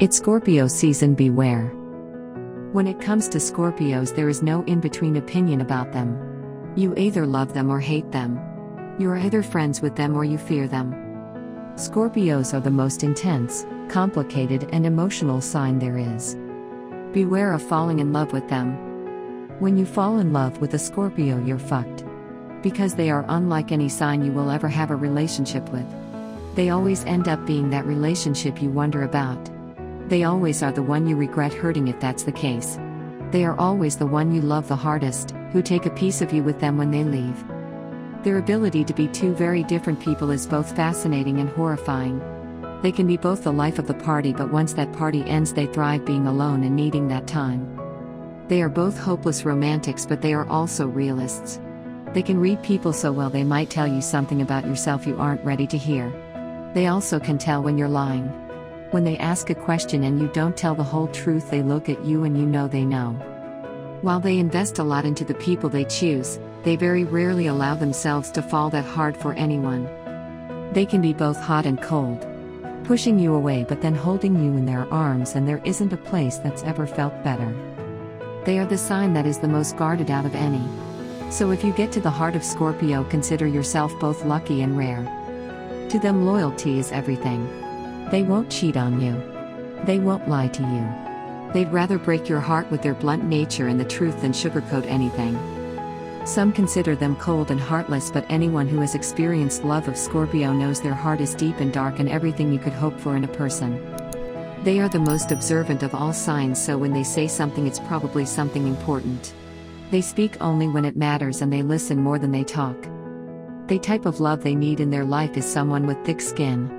It's Scorpio season, beware. When it comes to Scorpios, there is no in-between opinion about them. You either love them or hate them. You are either friends with them or you fear them. Scorpios are the most intense, complicated and emotional sign there is. Beware of falling in love with them. When you fall in love with a Scorpio, you're fucked. Because they are unlike any sign you will ever have a relationship with. They always end up being that relationship you wonder about. They always are the one you regret hurting if that's the case. They are always the one you love the hardest, who take a piece of you with them when they leave. Their ability to be two very different people is both fascinating and horrifying. They can be both the life of the party, but once that party ends they thrive being alone and needing that time. They are both hopeless romantics, but they are also realists. They can read people so well they might tell you something about yourself you aren't ready to hear. They also can tell when you're lying. When they ask a question and you don't tell the whole truth, they look at you and you know they know. While they invest a lot into the people they choose, they very rarely allow themselves to fall that hard for anyone. They can be both hot and cold, pushing you away but then holding you in their arms, and there isn't a place that's ever felt better. They are the sign that is the most guarded out of any. So if you get to the heart of Scorpio, consider yourself both lucky and rare. To them, loyalty is everything. They won't cheat on you. They won't lie to you. They'd rather break your heart with their blunt nature and the truth than sugarcoat anything. Some consider them cold and heartless, but anyone who has experienced love of Scorpio knows their heart is deep and dark and everything you could hope for in a person. They are the most observant of all signs, so when they say something, it's probably something important. They speak only when it matters and they listen more than they talk. The type of love they need in their life is someone with thick skin.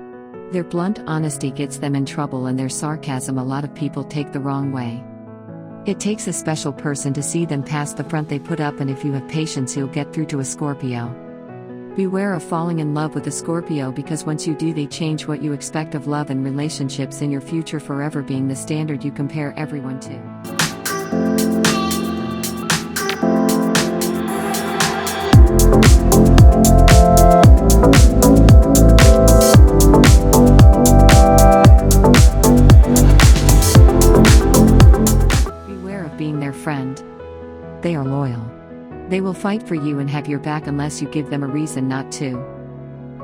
Their blunt honesty gets them in trouble, and their sarcasm a lot of people take the wrong way. It takes a special person to see them past the front they put up, and if you have patience you'll get through to a Scorpio. Beware of falling in love with a Scorpio, because once you do they change what you expect of love and relationships in your future, forever being the standard you compare everyone to. Being their friend. They are loyal. They will fight for you and have your back unless you give them a reason not to.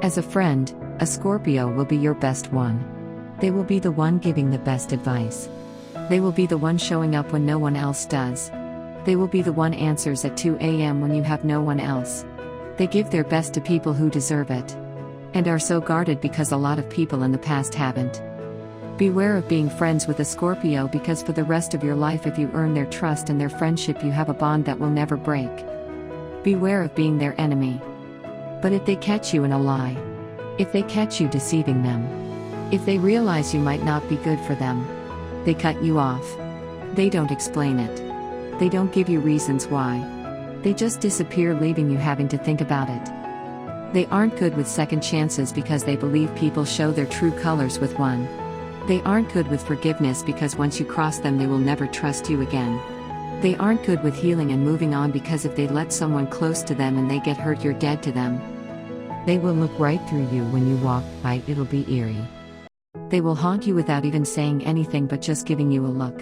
As a friend, a Scorpio will be your best one. They will be the one giving the best advice. They will be the one showing up when no one else does. They will be the one answers at 2 a.m. when you have no one else. They give their best to people who deserve it. And are so guarded because a lot of people in the past haven't. Beware of being friends with a Scorpio, because for the rest of your life, if you earn their trust and their friendship, you have a bond that will never break. Beware of being their enemy. But if they catch you in a lie, if they catch you deceiving them, if they realize you might not be good for them, they cut you off. They don't explain it. They don't give you reasons why. They just disappear, leaving you having to think about it. They aren't good with second chances because they believe people show their true colors with one. They aren't good with forgiveness because once you cross them they will never trust you again. They aren't good with healing and moving on, because if they let someone close to them and they get hurt, you're dead to them. They will look right through you when you walk by, it'll be eerie. They will haunt you without even saying anything but just giving you a look.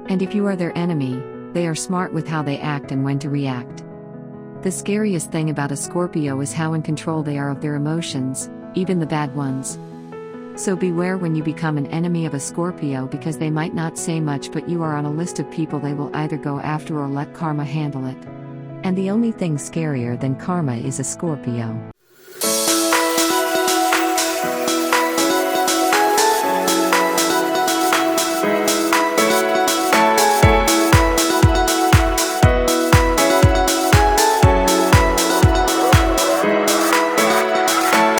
And if you are their enemy, they are smart with how they act and when to react. The scariest thing about a Scorpio is how in control they are of their emotions, even the bad ones. So beware when you become an enemy of a Scorpio, because they might not say much, but you are on a list of people they will either go after or let karma handle it. And the only thing scarier than karma is a Scorpio.